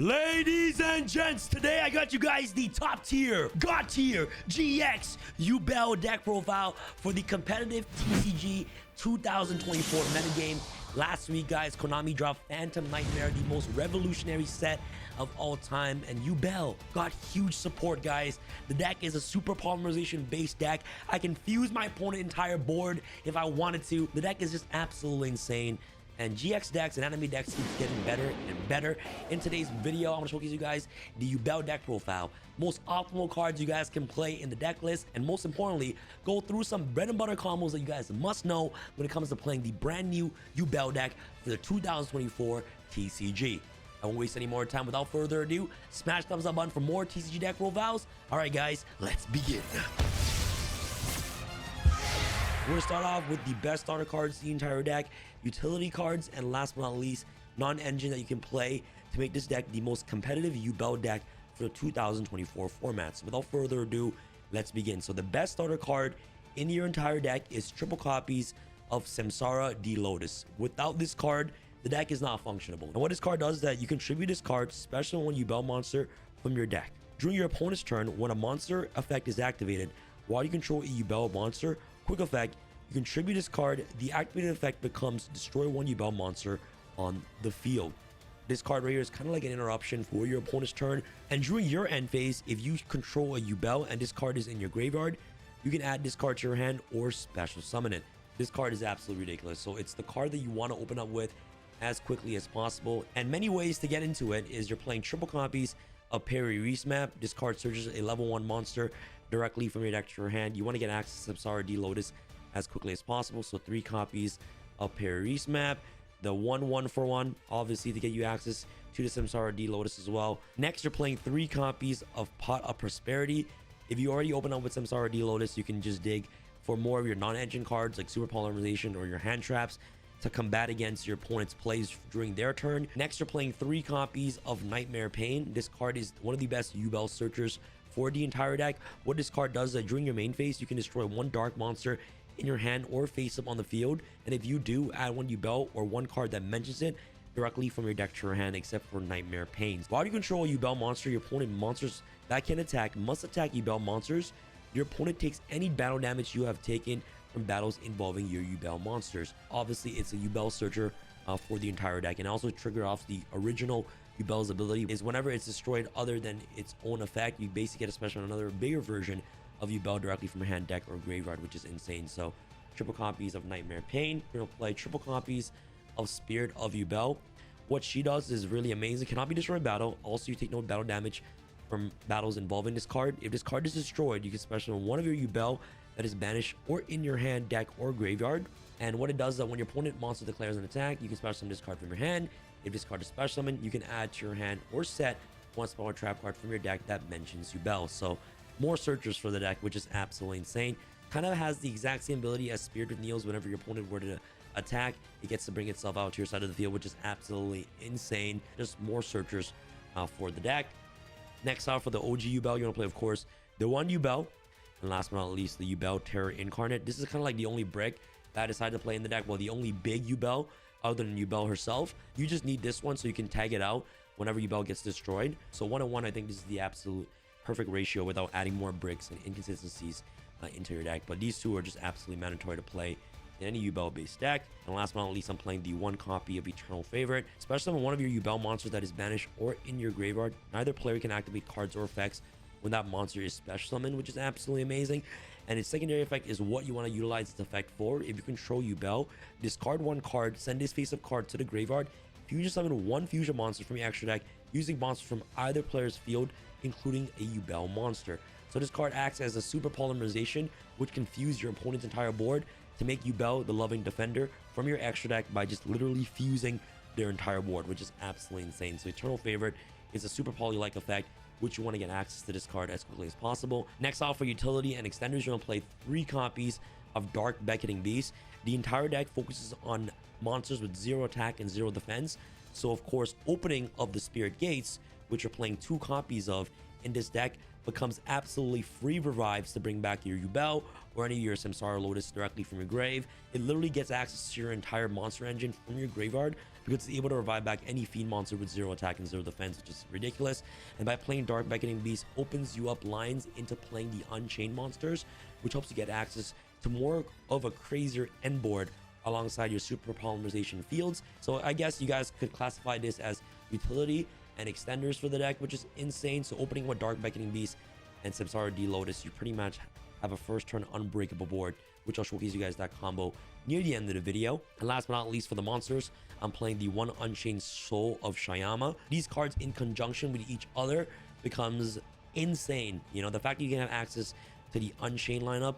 Ladies and gents, today I got you guys the top tier, God tier, GX Yubel deck profile for the competitive TCG 2024 metagame. Last week, guys, Konami dropped Phantom Nightmare, the most revolutionary set of all time, and Yubel got huge support, guys. The deck is a super polymerization based deck. I can fuse my opponent's entire board if I wanted to. The deck is just absolutely insane. And GX decks and anime decks keeps getting better and better. In today's video, I'm going to showcase you guys the Yubel deck profile, most optimal cards you guys can play in the deck list, and most importantly, go through some bread and butter combos that you guys must know when it comes to playing the brand new Yubel deck for the 2024 TCG. I won't waste any more time. Without further ado, smash thumbs up button for more TCG deck profiles. All right, guys, let's begin. We're going to start off with the best starter cards, the entire deck, utility cards, and last but not least, non-engine that you can play to make this deck the most competitive Yubel deck for the 2024 format. So without further ado, let's begin. So the best starter card in your entire deck is triple copies of Samsara D Lotus. Without this card, the deck is not functionable. And what this card does is that you contribute this card, special one Yubel monster, from your deck. During your opponent's turn, when a monster effect is activated, while you control a Yubel monster, quick effect, you contribute this card. The activated effect becomes destroy one Yubel monster on the field. This card right here is kind of like an interruption for your opponent's turn. And during your end phase, if you control a Yubel and this card is in your graveyard, you can add this card to your hand or special summon it. This card is absolutely ridiculous. So it's the card that you want to open up with as quickly as possible. And many ways to get into it is you're playing triple copies of Perry Reese map. This card searches a level 1 monster directly from your deck to your hand. You want to get access to Samsara D Lotus as quickly as possible. So 3 copies of Perry Reese map, the 1/1 obviously to get you access to the Samsara D Lotus as well. Next, you're playing 3 copies of Pot of Prosperity. If you already open up with Samsara D Lotus, you can just dig for more of your non-engine cards like Super Polymerization or your hand traps to combat against your opponent's plays during their turn. Next, you're playing 3 copies of Nightmare Pain. This card is one of the best Yubel searchers for the entire deck. What this card does is that during your main phase, you can destroy 1 dark monster in your hand or face up on the field, and if you do, add 1 Yubel or 1 card that mentions it directly from your deck to your hand, except for Nightmare Pains. While you control a Yubel monster, your opponent monsters that can attack must attack Yubel monsters. Your opponent takes any battle damage you have taken from battles involving your Yubel monsters. Obviously, it's a Yubel searcher for the entire deck, and also trigger off the original Yubel's ability is whenever it's destroyed other than its own effect, you basically get a special another bigger version of Yubel directly from your hand, deck, or graveyard, which is insane. So triple copies of Nightmare Pain. You're gonna play triple copies of Spirit of Yubel. What she does is really amazing. Cannot be destroyed in battle. Also, you take no battle damage from battles involving this card. If this card is destroyed, you can special one of your Yubel that is banished or in your hand, deck, or graveyard. And what it does is that when your opponent monster declares an attack, you can special summon this card from your hand. If this card is special summoned, you can add to your hand or set 1 spell or trap card from your deck that mentions Yubel. So more searchers for the deck, which is absolutely insane. Kind of has the exact same ability as Spirit with Neos. Whenever your opponent were to attack, it gets to bring itself out to your side of the field, which is absolutely insane. Just more searchers for the deck. Next out for the OG Yubel, you're gonna play, of course, the 1 Yubel, and last but not least, the Yubel Terror Incarnate. This is kind of like the only brick that I decided to play in the deck. Well, the only big Yubel other than Yubel herself. You just need this one so you can tag it out whenever Yubel gets destroyed. So 1-on-1, I think this is the absolute perfect ratio without adding more bricks and inconsistencies into your deck. But these two are just absolutely mandatory to play in any Yubel based deck. And last but not least, I'm playing the 1 copy of Eternal Favorite. Especially when one of your Yubel monsters that is banished or in your graveyard, neither player can activate cards or effects when that monster is special summoned, which is absolutely amazing. And its secondary effect is what you want to utilize its effect for. If you control Yubel, discard 1 card, send this face-up card to the graveyard, fusion summon 1 fusion monster from your extra deck using monsters from either player's field, including a Yubel monster. So this card acts as a super polymerization, which can fuse your opponent's entire board to make Yubel the loving defender from your extra deck by just literally fusing their entire board, which is absolutely insane. So Eternal Favorite is a super poly-like effect, which you want to get access to this card as quickly as possible. Next off for utility and extenders, you're going to play 3 copies of Dark Beckoning Beast. The entire deck focuses on monsters with 0 attack and 0 defense. So of course, opening of the Spirit Gates, which you're playing 2 copies of in this deck, becomes absolutely free revives to bring back your Yubel or any of your Samsara Lotus directly from your grave. It literally gets access to your entire monster engine from your graveyard because it's able to revive back any fiend monster with 0 attack and 0 defense, which is ridiculous. And by playing Dark Beckoning Beast opens you up lines into playing the Unchained monsters, which helps you get access to more of a crazier end board alongside your super polymerization fields. So I guess you guys could classify this as utility and extenders for the deck, which is insane. So opening with Dark Beckoning Beast and Samsara D Lotus, you pretty much have a first turn unbreakable board, which I'll showcase you guys that combo near the end of the video. And last but not least, for the monsters, I'm playing the 1 Unchained Soul of Shyama. These cards in conjunction with each other becomes insane. You know, the fact that you can have access to the Unchained lineup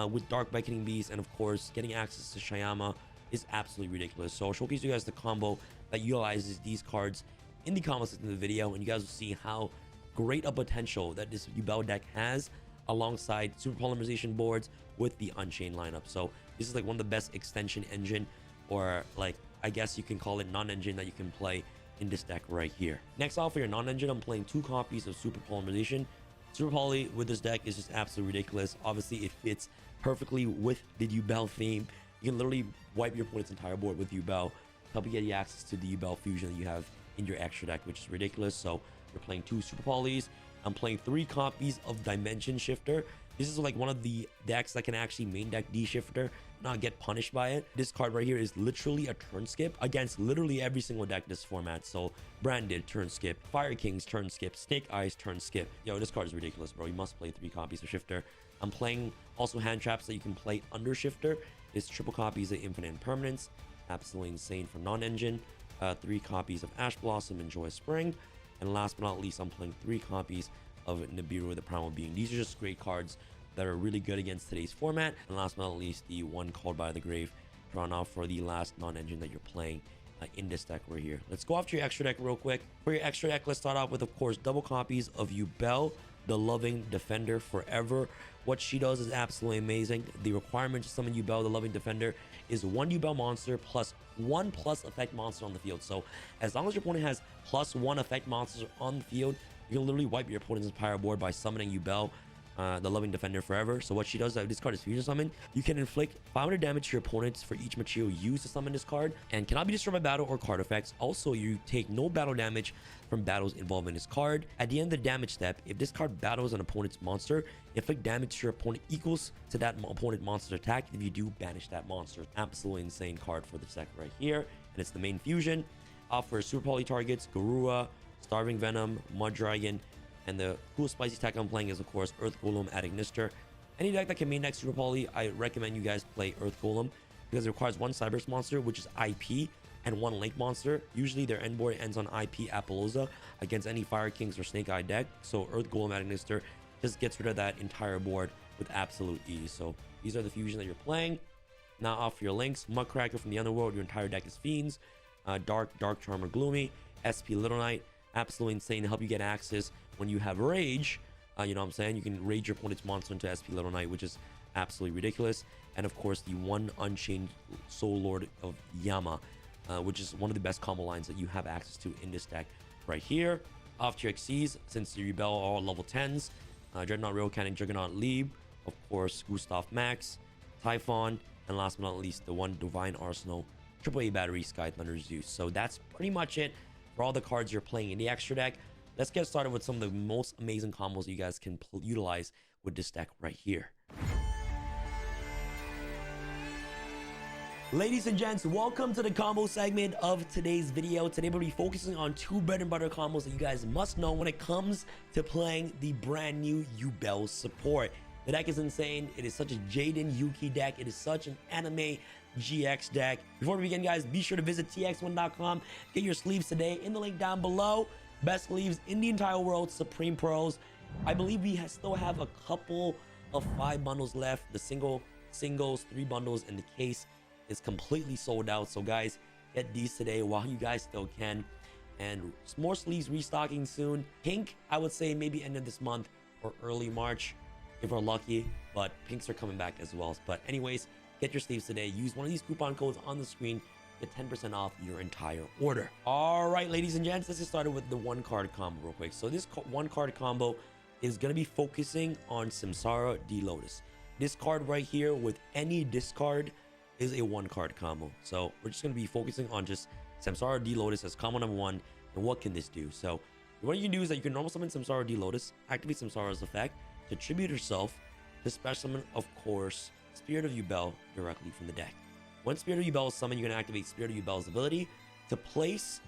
with Dark Beckoning Beast, and of course getting access to Shyama, is absolutely ridiculous. So I'll showcase you guys the combo that utilizes these cards in the comment section of the video, and you guys will see how great a potential that this Yubel deck has alongside super polymerization boards with the Unchained lineup. So this is like one of the best extension engine, or like I guess you can call it non-engine, that you can play in this deck right here. Next off, for your non-engine, I'm playing 2 copies of super polymerization. Super Poly with this deck is just absolutely ridiculous. Obviously it fits perfectly with the Yubel theme. You can literally wipe your opponent's entire board with Yubel, help you get you access to the Yubel fusion that you have in your extra deck, which is ridiculous. So you're playing 2 Super Polys. I'm playing 3 copies of Dimension Shifter. This is like one of the decks that can actually main deck D-Shifter, not get punished by it. This card right here is literally a turn skip against literally every single deck this format. So Branded, turn skip. Fire Kings, turn skip. Snake Eyes, turn skip. Yo, this card is ridiculous, bro. You must play 3 copies of Shifter. I'm playing also hand traps that you can play under Shifter. It's triple copies of Infinite Impermanence. Absolutely insane for non-engine. 3 copies of Ash Blossom and Joy Spring. And last but not least, I'm playing 3 copies of Nibiru, the Primal Being. These are just great cards that are really good against today's format. And last but not least, the 1 Called by the Grave, drawn out for the last non-engine that you're playing in this deck right here. Let's go off to your extra deck real quick. For your extra deck, let's start off with, of course, double copies of Yubel, the Loving Defender Forever. What she does is absolutely amazing. The requirement to summon Yubel, the Loving Defender, is 1 Yubel monster plus 1 plus effect monster on the field. So as long as your opponent has plus 1 effect monsters on the field, you can literally wipe your opponent's entire board by summoning Yubel, the Loving Defender Forever. So what she does, this card is fusion summon. You can inflict 500 damage to your opponents for each material used to summon this card, and cannot be destroyed by battle or card effects. Also, you take no battle damage from battles involving this card. At the end of the damage step, if this card battles an opponent's monster, inflict damage to your opponent equals to that opponent monster's attack. If you do, banish that monster. Absolutely insane card for this deck right here, and it's the main fusion. For Super Poly targets, Garura, Starving Venom, Mud Dragon, and the cool spicy tech I'm playing is, of course, Earth Golem at Ignister. Any deck that can main deck Super Poly, I recommend you guys play Earth Golem, because it requires 1 Cyberse monster, which is IP, and 1 Link monster. Usually their end board ends on IP Appaloosa against any Fire Kings or Snake Eye deck. So Earth Golem at Ignister just gets rid of that entire board with absolute ease. So these are the fusion that you're playing. Now off your links, Mudcracker from the Underworld. Your entire deck is Fiends. Dark Charmer Gloomy, SP Little Knight. Absolutely insane to help you get access when you have Rage. You know what I'm saying? You can rage your opponent's monster into SP Little Knight, which is absolutely ridiculous. And of course, the 1 Unchained Soul Lord of Yama, which is one of the best combo lines that you have access to in this deck right here. Off to your XCs, since your Yubel are all level 10s, Dreadnought Rail Cannon, Juggernaut Lieb, of course, Gustav Max, Typhon, and last but not least, the 1 Divine Arsenal, AAA Battery, Sky Thunder Zeus. So that's pretty much it for all the cards you're playing in the extra deck. Let's get started with some of the most amazing combos you guys can utilize with this deck right here. Ladies and gents, welcome to the combo segment of today's video. Today we'll be focusing on 2 bread and butter combos that you guys must know when it comes to playing the brand new Yubel support. The deck is insane. It is such a Jaden Yuki deck. It is such an anime GX deck. Before we begin, guys, be sure to visit tx1.com. Get your sleeves today in the link down below. Best sleeves in the entire world, Supreme Pros. I believe we still have a couple of 5 bundles left. The singles, 3 bundles, and the case is completely sold out. So guys, get these today while you guys still can. And more sleeves restocking soon. Pink, I would say maybe end of this month or early March if we're lucky, but pinks are coming back as well. But anyways, get your sleeves today. Use one of these coupon codes on the screen. Get 10% off your entire order. All right, ladies and gents, let's get started with the 1 card combo real quick. So this 1 card combo is going to be focusing on Samsara D Lotus. This card right here with any discard is a 1 card combo. So we're just going to be focusing on just Samsara D Lotus as combo number 1. And what can this do? So what you can do is that you can normal summon Samsara D Lotus, activate Samsara's effect to tribute herself to special summon, of course, Spirit of Yubel directly from the deck. When Spirit of Yubel is summoned, you're going to activate Spirit of Yubel's ability to place,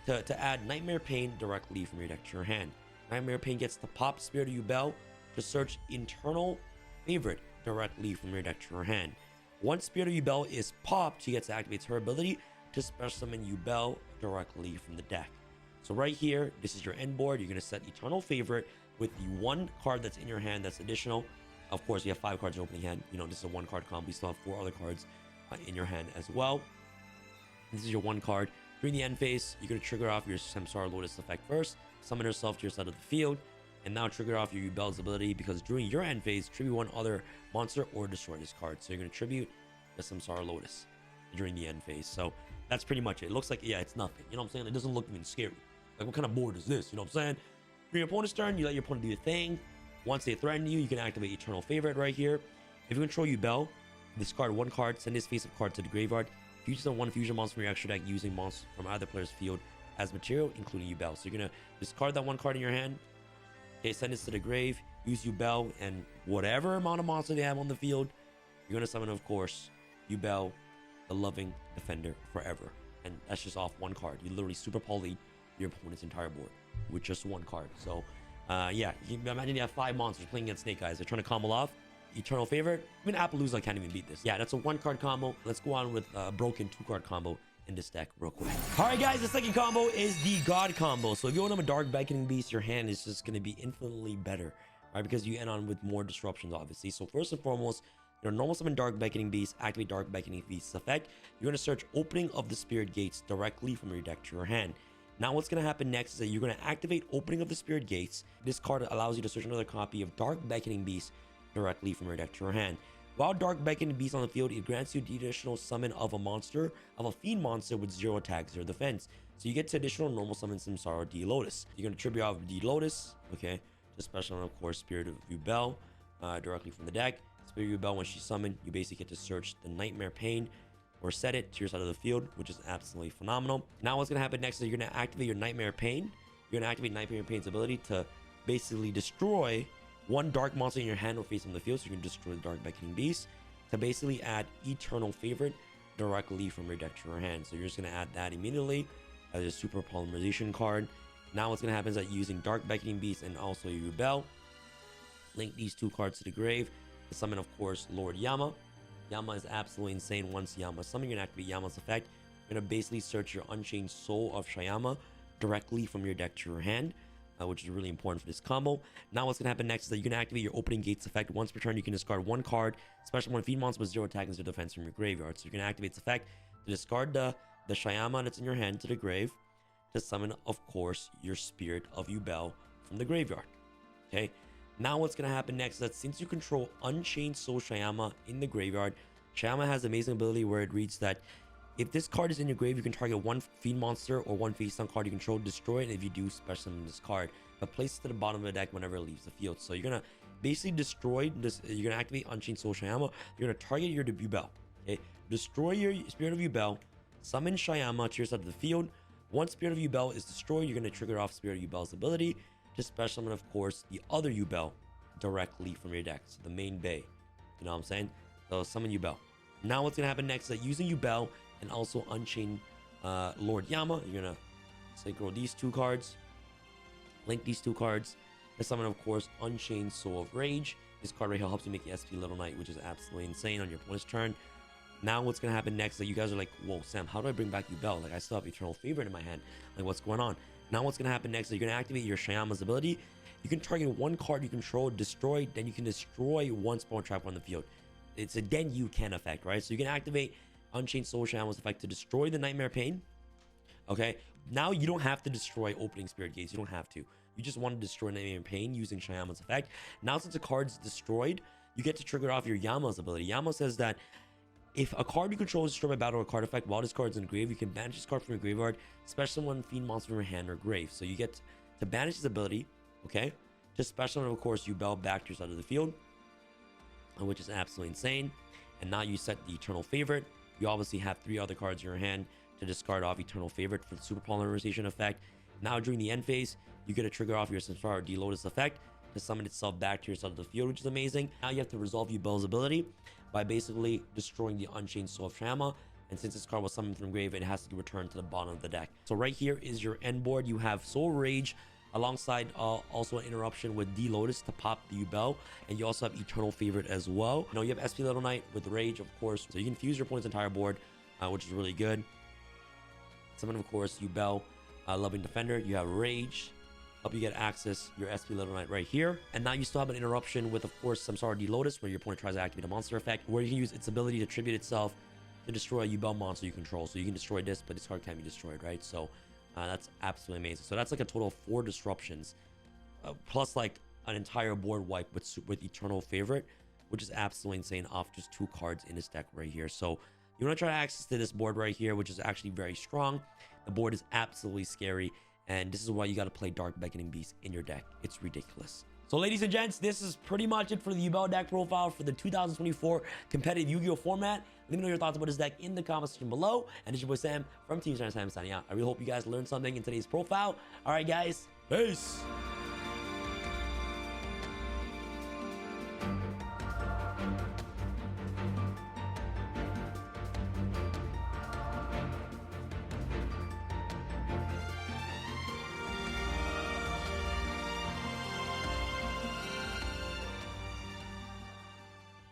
to add Nightmare Pain directly from your deck to your hand. Nightmare Pain gets to pop Spirit of Yubel to search internal favorite directly from your deck to your hand. Once Spirit of Yubel is popped, she gets to activate her ability to special summon Yubel directly from the deck. So right here, this is your end board. You're going to set Eternal Favorite with the one card that's in your hand that's additional. Of course, you have 5 cards in opening hand. You know, this is a 1-card combo. You still have 4 other cards in your hand as well. This is your 1 card. During the end phase, you're going to trigger off your Samsara Lotus effect first, summon herself to your side of the field, and now trigger off your Yubel's ability, because during your end phase, tribute 1 other monster or destroy this card. So you're going to tribute the Samsara Lotus during the end phase. So that's pretty much it. It looks like, yeah, it's nothing. You know what I'm saying? It doesn't look even scary. Like, what kind of board is this? You know what I'm saying? During your opponent's turn, you let your opponent do the thing. Once they threaten you, you can activate Eternal Favorite right here. If you control Yubel, discard 1 card, send this face-up card to the graveyard. Fusion summon 1 fusion monster from your extra deck using monsters from either player's field as material, including Yubel. So you're going to discard that 1 card in your hand. Okay, send this to the grave. Use Yubel and whatever amount of monster they have on the field. You're going to summon, of course, Yubel, the loving defender forever. And that's just off 1 card. You literally super poly your opponent's entire board with just 1 card. So yeah, you can imagine you have 5 monsters playing against Snake Eyes. They're trying to combo off. Eternal Favorite. Even Appaloosa can't even beat this. Yeah, that's a 1-card combo. Let's go on with a broken 2-card combo in this deck real quick. All right, guys, the second combo is the God combo. So if you own a Dark Beckoning Beast, your hand is just going to be infinitely better, right? Because you end on with more disruptions, obviously. So first and foremost, your normal summon Dark Beckoning Beast, activate Dark Beckoning Beast's effect. You're going to search Opening of the Spirit Gates directly from your deck to your hand. Now what's going to happen next is that you're going to activate Opening of the Spirit Gates. This card allows you to search another copy of Dark Beckoning Beast directly from your deck to your hand. While Dark Beckoning Beast on the field, it grants you the additional summon of a monster, of a fiend monster with 0 attack, 0 defense. So you get to additional normal summon Samsara D Lotus. You're going to tribute off D Lotus, okay, to special, of course, Spirit of Yubel directly from the deck. Spirit of Yubel, when she's summoned, you basically get to search the Nightmare Pain or set it to your side of the field, which is absolutely phenomenal. Now what's going to happen next is you're going to activate your Nightmare Pain. You're going to activate Nightmare Pain's ability to basically destroy 1 dark monster in your hand or face on the field. So you can destroy the Dark Beckoning Beast to basically add Eternal Favorite directly from your deck to your hand. So you're just going to add that immediately as a super polymerization card. Now what's going to happen is that using Dark Beckoning Beast and also Yubel, link these 2 cards to the grave to summon, of course, Lord Yama. Yama is absolutely insane. Once Yama is summoned, you're going to activate Yama's effect. You're going to basically search your Unchained Soul of Shayama directly from your deck to your hand, which is really important for this combo. Now what's going to happen next is that you're going to activate your Opening Gates effect. Once per turn, you can discard 1 card, special 1 fiend monster with 0 attack and 0 defense from your graveyard. So you're going to activate its effect to discard the Shayama that's in your hand to the grave to summon, of course, your Spirit of Yubel from the graveyard. Okay. Now what's going to happen next is that since you control Unchained Soul Shayama in the graveyard, Shayama has an amazing ability where it reads that if this card is in your grave, you can target 1 fiend monster or 1 face-down card you control, destroy it, and if you do, special summon this card, but place it to the bottom of the deck whenever it leaves the field. So you're going to basically destroy this. You're going to activate Unchained Soul Shayama. You're going to target your Yubel. Okay, destroy your Spirit of Yubel, summon Shayama to your side of the field. Once Spirit of Yubel is destroyed, you're going to trigger off Spirit of Yubel's ability to special summon, of course, the other Yubel directly from your deck. So the main bay. You know what I'm saying? So summon Yubel. Now what's going to happen next is that using Yubel and also Unchained Lord Yama, you're going to synchro these 2 cards, link these 2 cards, to summon, of course, Unchained Soul of Rage. This card right here helps you make the SP Little Knight, which is absolutely insane on your opponent's turn. Now what's going to happen next is that you guys are like, whoa, Sam, how do I bring back Yubel? Like, I still have Eternal Favorite in my hand. Like, what's going on? Now what's going to happen next is you're going to activate your Shayama's ability. You can target 1 card you control, destroy, then you can destroy 1 spawn trap on the field. It's a then you can effect, right? So you can activate Unchained Soul Shayama's effect to destroy the Nightmare Pain. Okay, now you don't have to destroy Opening Spirit Gates. You don't have to. You just want to destroy Nightmare Pain using Shayama's effect. Now since the card's destroyed, you get to trigger off your Yama's ability. Yama says that if a card you control is destroyed by battle or card effect while this card is in the grave, you can banish this card from your graveyard, special 1 fiend monster from your hand or grave. So you get to banish his ability, okay, to special, of course, Yubel back to your side of the field, which is absolutely insane. And now you set the Eternal Favorite. You obviously have 3 other cards in your hand to discard off Eternal Favorite for the Super Polymerization effect. Now during the end phase, you get to trigger off your Samsara D-Lotus effect to summon itself back to your side of the field, which is amazing. Now you have to resolve Yubel's ability by basically destroying the Unchained Soul of Shama. And since this card was summoned from grave, it has to be returned to the bottom of the deck. So right here is your end board. You have Soul Rage alongside also an interruption with D-Lotus to pop the Yubel. And you also have Eternal Favorite as well. You know, you have SP Little Knight with Rage, of course. So you can fuse your opponent's entire board, which is really good. Summon, of course, Yubel, Loving Defender. You have Rage. Help you get access your SP Little Knight right here. And now you still have an interruption with, of course, Samsara D-Lotus, where your opponent tries to activate a monster effect, where you can use its ability to tribute itself to destroy a Yubel monster you control. So you can destroy this, but this card can't be destroyed, right? So that's absolutely amazing. So that's like a total of 4 disruptions, plus like an entire board wipe with Eternal Favorite, which is absolutely insane off just 2 cards in this deck right here. So you want to try access to this board right here, which is actually very strong. The board is absolutely scary, and this is why you got to play Dark Beckoning Beast in your deck. It's ridiculous. So ladies and gents, this is pretty much it for the Yubel deck profile for the 2024 competitive Yu-Gi-Oh format. Let me know your thoughts about this deck in the comment section below. And it's your boy Sam from Team Sam signing out. I really hope you guys learned something in today's profile. All right, guys. Peace.